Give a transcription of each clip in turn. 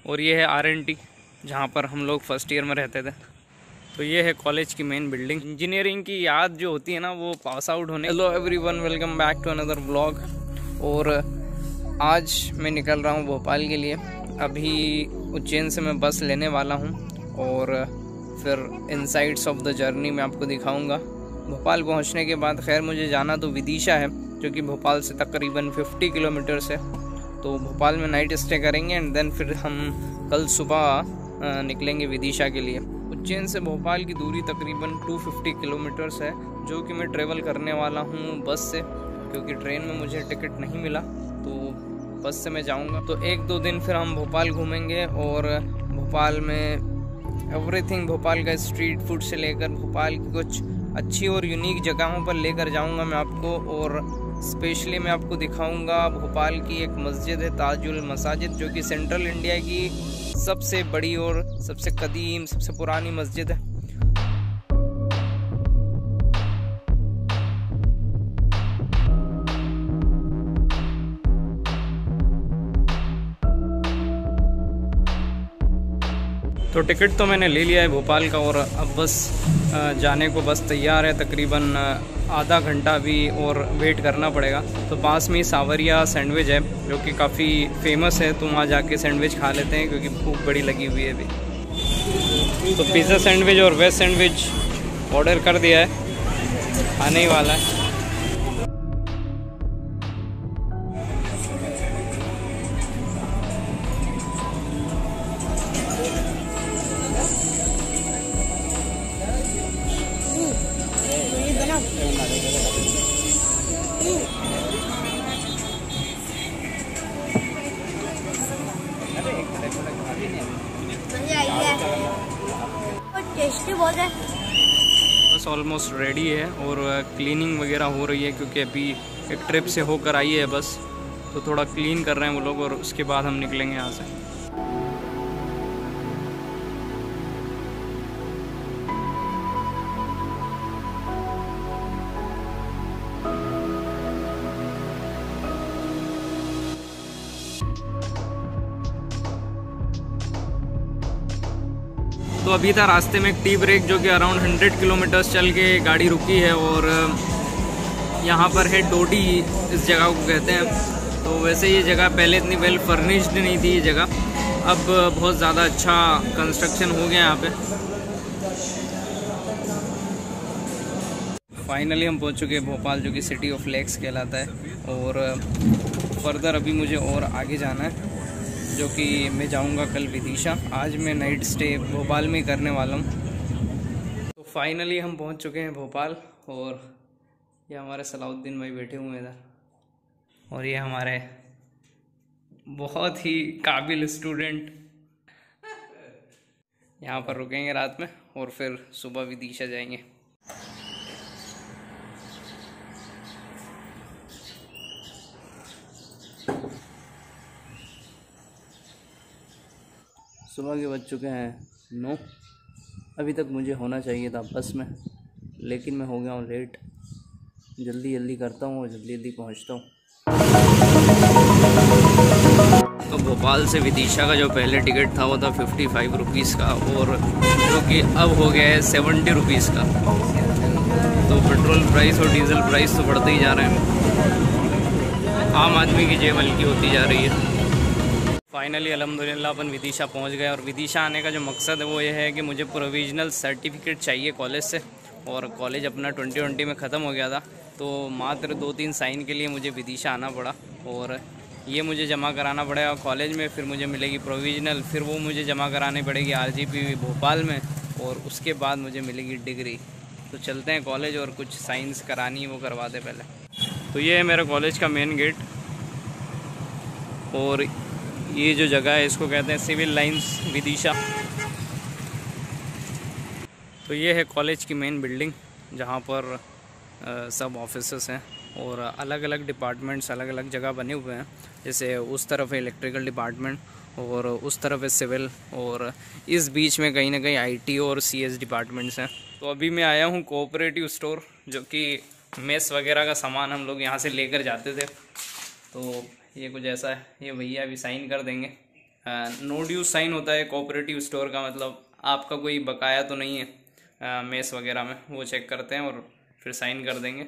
और ये है RNT जहाँ पर हम लोग फर्स्ट ईयर में रहते थे। तो ये है कॉलेज की मेन बिल्डिंग। इंजीनियरिंग की याद जो होती है ना वो पास आउट होने। Hello everyone, welcome back to another vlog. और आज मैं निकल रहा हूँ भोपाल के लिए। अभी उज्जैन से मैं बस लेने वाला हूँ और फिर इनसाइट्स ऑफ द जर्नी मैं आपको दिखाऊंगा। भोपाल पहुँचने के बाद खैर मुझे जाना तो विदिशा है जो कि भोपाल से तकरीबन 50 किलोमीटर्स है। तो भोपाल में नाइट स्टे करेंगे एंड देन फिर हम कल सुबह निकलेंगे विदिशा के लिए। उज्जैन से भोपाल की दूरी तकरीबन 250 किलोमीटर्स है जो कि मैं ट्रेवल करने वाला हूँ बस से, क्योंकि ट्रेन में मुझे टिकट नहीं मिला तो बस से मैं जाऊँगा। तो 1-2 दिन फिर हम भोपाल घूमेंगे और भोपाल में एवरीथिंग, भोपाल का स्ट्रीट फूड से लेकर भोपाल की कुछ अच्छी और यूनिक जगहों पर लेकर जाऊंगा मैं आपको। और स्पेशली मैं आपको दिखाऊंगा भोपाल की एक मस्जिद है ताजुल मसाजिद, जो कि सेंट्रल इंडिया की सबसे बड़ी और सबसे कदीम, सबसे पुरानी मस्जिद है। तो टिकट तो मैंने ले लिया है भोपाल का और अब बस जाने को बस तैयार है। तकरीबन आधा घंटा अभी और वेट करना पड़ेगा। तो पास में ही सावरिया सैंडविच है जो कि काफ़ी फेमस है, तो वहाँ जाके सैंडविच खा लेते हैं क्योंकि भूख बड़ी लगी हुई है अभी। तो पिज़्ज़ा सैंडविच और वेज सैंडविच ऑर्डर कर दिया है, आने ही वाला है। टेस्टी बहुत है। बस ऑलमोस्ट रेडी है और क्लीनिंग वगैरह हो रही है क्योंकि अभी एक ट्रिप से होकर आई है बस, तो थोड़ा क्लीन कर रहे हैं वो लोग और उसके बाद हम निकलेंगे यहाँ से। तो अभी था रास्ते में एक टी ब्रेक जो कि अराउंड 100 किलोमीटर्स चल के गाड़ी रुकी है और यहाँ पर है डोडी, इस जगह को कहते हैं। तो वैसे ये जगह पहले इतनी वेल फर्निश्ड नहीं थी ये जगह, अब बहुत ज़्यादा अच्छा कंस्ट्रक्शन हो गया यहाँ पे। फाइनली हम पहुँच चुके हैं भोपाल जो कि सिटी ऑफ लेक्स कहलाता है। और फर्दर अभी मुझे और आगे जाना है जो कि मैं जाऊंगा कल विदिशा। आज मैं नाइट स्टे भोपाल में करने वाला हूँ। तो फाइनली हम पहुँच चुके हैं भोपाल और ये हमारे सलाउद्दीन भाई बैठे हुए हैं इधर और ये हमारे बहुत ही काबिल स्टूडेंट यहाँ पर रुकेंगे रात में और फिर सुबह विदिशा जाएंगे। सुबह के बज चुके हैं 9। अभी तक मुझे होना चाहिए था बस में, लेकिन मैं हो गया हूँ लेट। जल्दी करता हूँ और जल्दी पहुँचता हूँ। तो भोपाल से विदिशा का जो पहले टिकट था वो था 55 रुपीज़ का और जो कि अब हो गया है 70 रुपीज़ का। तो पेट्रोल प्राइस और डीजल प्राइस तो बढ़ते ही जा रहे हैं, आम आदमी की जेब हल्की होती जा रही है। फाइनली अल्हम्दुलिल्लाह अपन विदिशा पहुंच गए और विदिशा आने का जो मकसद है वो ये है कि मुझे प्रोविजनल सर्टिफिकेट चाहिए कॉलेज से, और कॉलेज अपना 2020 में ख़त्म हो गया था। तो मात्र 2-3 साइन के लिए मुझे विदिशा आना पड़ा और ये मुझे जमा कराना पड़ेगा कॉलेज में। फिर मुझे मिलेगी प्रोविजनल, फिर वो मुझे जमा करानी पड़ेगी RGP भोपाल में और उसके बाद मुझे मिलेगी डिग्री। तो चलते हैं कॉलेज और कुछ साइंस करानी है वो करवाते पहले। तो ये है मेरा कॉलेज का मेन गेट और ये जो जगह है इसको कहते हैं सिविल लाइंस विदिशा। तो ये है कॉलेज की मेन बिल्डिंग जहाँ पर सब ऑफिसेस हैं और अलग अलग डिपार्टमेंट्स अलग अलग जगह बने हुए हैं। जैसे उस तरफ है इलेक्ट्रिकल डिपार्टमेंट और उस तरफ है सिविल और इस बीच में कहीं ना कहीं IT और CS डिपार्टमेंट्स हैं। तो अभी मैं आया हूँ कोऑपरेटिव स्टोर, जो कि मेस वगैरह का सामान हम लोग यहाँ से लेकर जाते थे। तो ये कुछ ऐसा है, ये भैया अभी साइन कर देंगे नो ड्यूज साइन होता है कोऑपरेटिव स्टोर का, मतलब आपका कोई बकाया तो नहीं है मेस वगैरह में, वो चेक करते हैं और फिर साइन कर देंगे।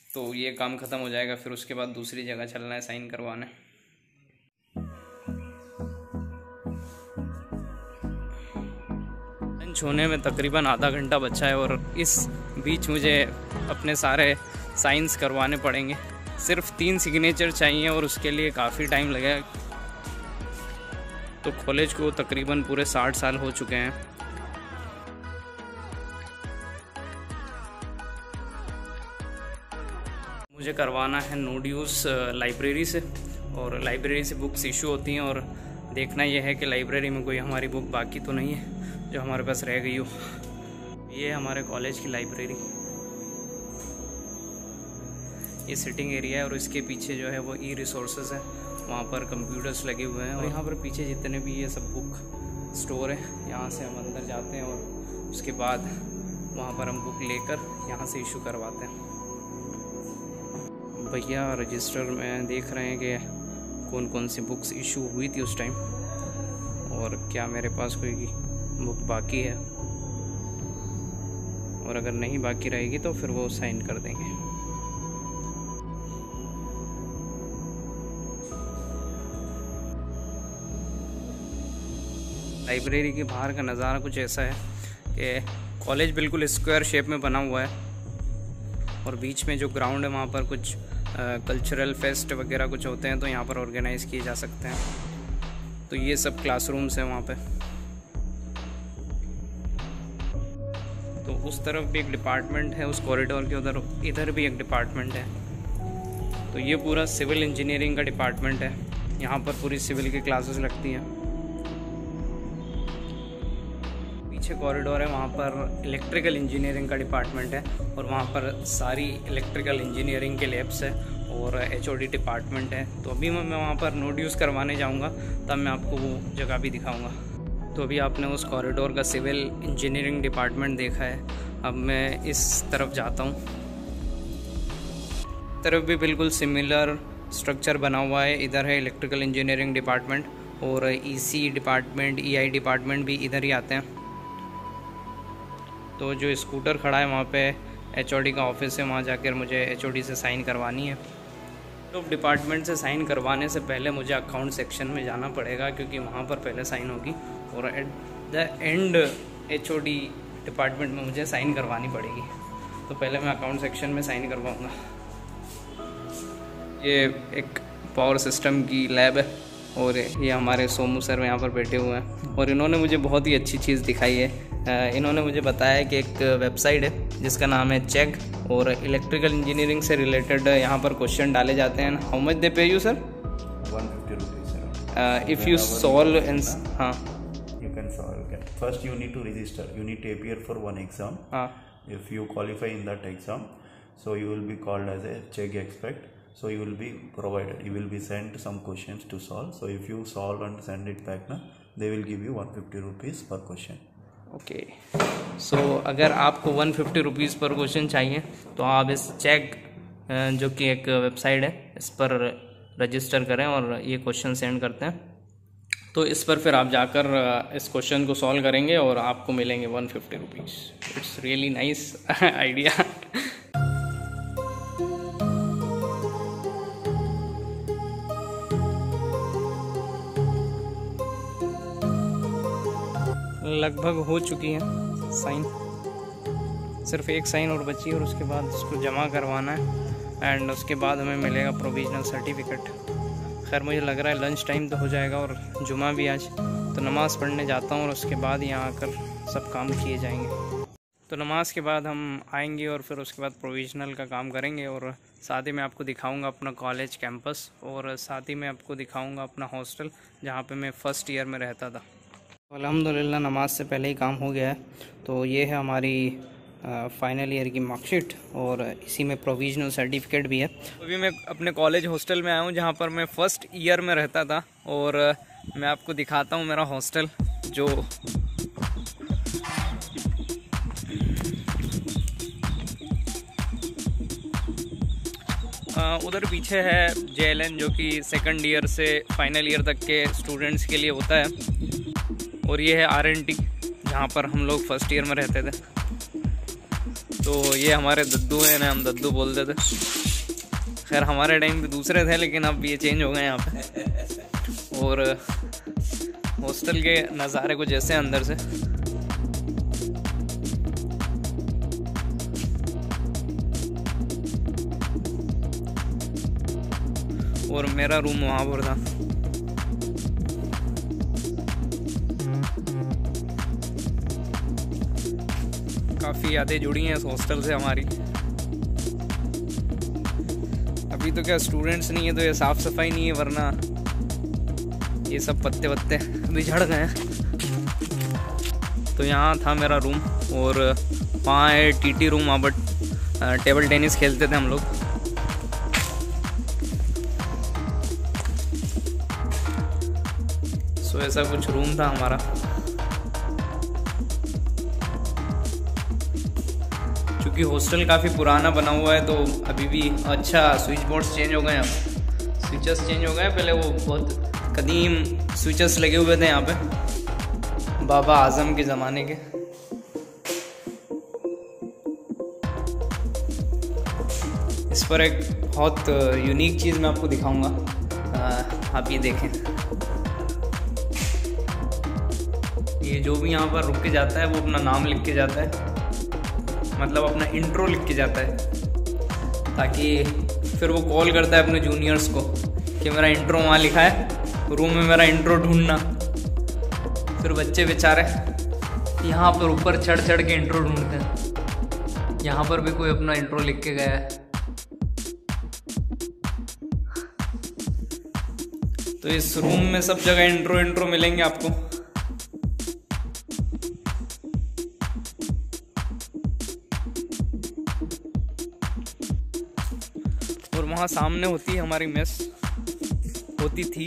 तो ये काम ख़त्म हो जाएगा, फिर उसके बाद दूसरी जगह चलना है साइन करवाने। लंच होने में तकरीबन आधा घंटा बचा है और इस बीच मुझे अपने सारे साइंस करवाने पड़ेंगे। सिर्फ 3 सिग्नेचर चाहिए और उसके लिए काफ़ी टाइम लगेगा। तो कॉलेज को तकरीबन पूरे 60 साल हो चुके हैं। मुझे करवाना है नो ड्यूज लाइब्रेरी से, और लाइब्रेरी से बुक्स इशू होती हैं और देखना यह है कि लाइब्रेरी में कोई हमारी बुक बाकी तो नहीं है जो हमारे पास रह गई हो। ये है हमारे कॉलेज की लाइब्रेरी, ये सिटिंग एरिया है और इसके पीछे जो है वो ई रिसोर्सेज है, वहाँ पर कंप्यूटर्स लगे हुए हैं। और यहाँ पर पीछे जितने भी ये सब बुक स्टोर है, यहाँ से हम अंदर जाते हैं और उसके बाद वहाँ पर हम बुक लेकर यहाँ से इशू करवाते हैं। भैया रजिस्टर में देख रहे हैं कि कौन कौन सी बुक्स इशू हुई थी उस टाइम और क्या मेरे पास कोई बुक बाकी है, और अगर नहीं बाकी रहेगी तो फिर वो साइन कर देंगे। लाइब्रेरी के बाहर का नज़ारा कुछ ऐसा है कि कॉलेज बिल्कुल स्क्वायर शेप में बना हुआ है और बीच में जो ग्राउंड है वहाँ पर कुछ कल्चरल फेस्ट वगैरह कुछ होते हैं तो यहाँ पर ऑर्गेनाइज़ किए जा सकते हैं। तो ये सब क्लासरूम्स हैं वहाँ पे। तो उस तरफ भी एक डिपार्टमेंट है, उस कॉरिडोर के उधर इधर भी एक डिपार्टमेंट है। तो ये पूरा सिविल इंजीनियरिंग का डिपार्टमेंट है, यहाँ पर पूरी सिविल की क्लासेस लगती हैं। पीछे कॉरिडोर है, वहाँ पर इलेक्ट्रिकल इंजीनियरिंग का डिपार्टमेंट है और वहाँ पर सारी इलेक्ट्रिकल इंजीनियरिंग के लैब्स है और HOD डिपार्टमेंट है। तो अभी मैं वहाँ पर नो ड्यूज करवाने जाऊँगा, तब मैं आपको वो जगह भी दिखाऊँगा। तो अभी आपने उस कॉरिडोर का सिविल इंजीनियरिंग डिपार्टमेंट देखा है, अब मैं इस तरफ जाता हूँ। तरफ भी बिल्कुल सिमिलर स्ट्रक्चर बना हुआ है, इधर है इलेक्ट्रिकल इंजीनियरिंग डिपार्टमेंट और EC डिपार्टमेंट, EI डिपार्टमेंट भी इधर ही आते हैं। तो जो स्कूटर खड़ा है वहाँ पे HOD का ऑफिस है, वहाँ जाकर मुझे HOD से साइन करवानी है। तो डिपार्टमेंट से साइन करवाने से पहले मुझे अकाउंट सेक्शन में जाना पड़ेगा क्योंकि वहाँ पर पहले साइन होगी और at the end HOD department में मुझे साइन करवानी पड़ेगी। तो पहले मैं अकाउंट सेक्शन में साइन करवाऊँगा। ये एक पावर सिस्टम की लैब है और ये हमारे सोमू सर यहाँ पर बैठे हुए हैं और इन्होंने मुझे बहुत ही अच्छी चीज़ दिखाई है। इन्होंने मुझे बताया कि एक वेबसाइट है जिसका नाम है चेक, और इलेक्ट्रिकल इंजीनियरिंग से रिलेटेड यहाँ पर क्वेश्चन डाले जाते हैं। हाउ मच दे पे you sir? 150 rupees, sir. If you solve in हाँ, You can solve. Okay. First, you need to register. You need to appear for one exam. हाँ, If you qualify in that exam, so you will be called as a check expert. So you will be provided. You will be sent some questions to solve. So if you solve and send it back, na, they will give you 150 rupees per question. Okay. सो अगर आपको 150 rupees पर question चाहिए तो आप इस check जो कि एक वेबसाइट है इस पर रजिस्टर करें और ये क्वेश्चन सेंड करते हैं। तो इस पर फिर आप जाकर इस क्वेश्चन को सॉल्व करेंगे और आपको मिलेंगे 150 rupees. It's really nice idea. लगभग हो चुकी है साइन, सिर्फ एक साइन और बची है और उसके बाद उसको जमा करवाना है एंड उसके बाद हमें मिलेगा प्रोविजनल सर्टिफिकेट। खैर मुझे लग रहा है लंच टाइम तो हो जाएगा और जुमा भी आज, तो नमाज़ पढ़ने जाता हूँ और उसके बाद यहाँ आकर सब काम किए जाएंगे। तो नमाज के बाद हम आएंगे और फिर उसके बाद प्रोविजनल का काम करेंगे और साथ ही मैं आपको दिखाऊंगा अपना कॉलेज कैंपस और साथ ही मैं आपको दिखाऊंगा अपना हॉस्टल जहाँ पे मैं फ़र्स्ट ईयर में रहता था। अल्हम्दुलिल्लाह नमाज से पहले ही काम हो गया है। तो ये है हमारी फाइनल ईयर की मार्कशीट और इसी में प्रोविजनल सर्टिफिकेट भी है। अभी मैं अपने कॉलेज हॉस्टल में आया हूँ जहाँ पर मैं फ़र्स्ट ईयर में रहता था और मैं आपको दिखाता हूँ मेरा हॉस्टल जो उधर पीछे है JLN जो कि सेकंड ईयर से फाइनल ईयर तक के स्टूडेंट्स के लिए होता है। और ये है RNT जहाँ पर हम लोग फर्स्ट ईयर में रहते थे। तो ये हमारे दद्दू हैं ना, हम दद्दू बोलते थे। खैर हमारे टाइम पे दूसरे थे लेकिन अब ये चेंज हो गए यहाँ पे। और हॉस्टल के नज़ारे कुछ ऐसे अंदर से। और मेरा रूम वहाँ पर था। काफ़ी यादें जुड़ी हैं इस हॉस्टल से हमारी। अभी तो क्या स्टूडेंट्स नहीं है तो ये साफ़ सफाई नहीं है, वरना ये सब पत्ते वत्ते अभी झड़ गए हैं। तो यहाँ था मेरा रूम और वहाँ है TT रूम, वहाँ पर टेबल टेनिस खेलते थे हम लोग। सो ऐसा कुछ रूम था हमारा। क्योंकि हॉस्टल काफ़ी पुराना बना हुआ है तो अभी भी अच्छा स्विच बोर्ड्स चेंज हो गए हैं, अब स्विचेस चेंज हो गए हैं। पहले वो बहुत कदीम स्विचेस लगे हुए थे यहाँ पे बाबा आजम के ज़माने के। इस पर एक बहुत यूनिक चीज़ मैं आपको दिखाऊंगा, आप ये देखें। ये जो भी यहाँ पर रुक के जाता है वो अपना नाम लिख के जाता है, मतलब अपना इंट्रो लिख के जाता है, ताकि फिर वो कॉल करता है अपने जूनियर्स को कि मेरा इंट्रो वहाँ लिखा है, रूम में मेरा इंट्रो ढूंढना। फिर बच्चे बेचारे यहाँ पर ऊपर चढ़ चढ़ के इंट्रो ढूंढते हैं। यहाँ पर भी कोई अपना इंट्रो लिख के गया है। तो इस रूम में सब जगह इंट्रो मिलेंगे आपको। और वहाँ सामने होती है हमारी मेस, होती थी,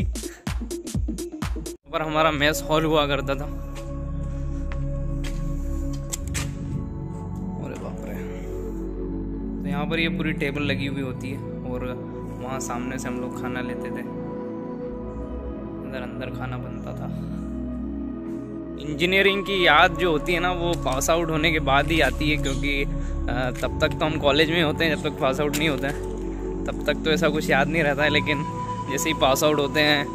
पर हमारा मेस हॉल हुआ करता था। अरे बाप रे। तो यहाँ पर ये पूरी टेबल लगी हुई होती है और वहाँ सामने से हम लोग खाना लेते थे, अंदर खाना बनता था। इंजीनियरिंग की याद जो होती है ना वो पास आउट होने के बाद ही आती है, क्योंकि तब तक तो हम कॉलेज में होते हैं, जब तक पास आउट नहीं होते हैं तब तक तो ऐसा कुछ याद नहीं रहता है। लेकिन जैसे ही पास आउट होते हैं,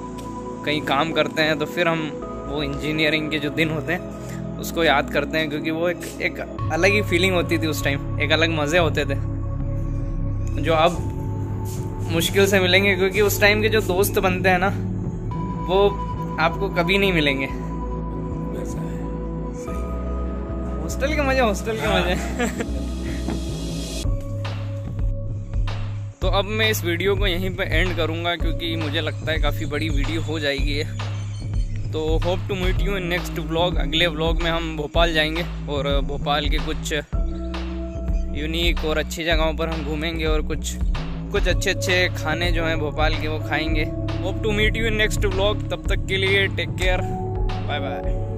कहीं काम करते हैं, तो फिर हम वो इंजीनियरिंग के जो दिन होते हैं उसको याद करते हैं, क्योंकि वो एक अलग ही फीलिंग होती थी उस टाइम, एक अलग मज़े होते थे जो अब मुश्किल से मिलेंगे, क्योंकि उस टाइम के जो दोस्त बनते हैं ना वो आपको कभी नहीं मिलेंगे। हॉस्टल के मजे तो अब मैं इस वीडियो को यहीं पे एंड करूँगा, क्योंकि मुझे लगता है काफ़ी बड़ी वीडियो हो जाएगी है। तो hope to meet you in next vlog. अगले व्लॉग में हम भोपाल जाएंगे और भोपाल के कुछ यूनिक और अच्छी जगहों पर हम घूमेंगे और कुछ अच्छे खाने जो हैं भोपाल के वो खाएंगे। Hope to meet you in next vlog. तब तक के लिए टेक केयर, बाय बाय।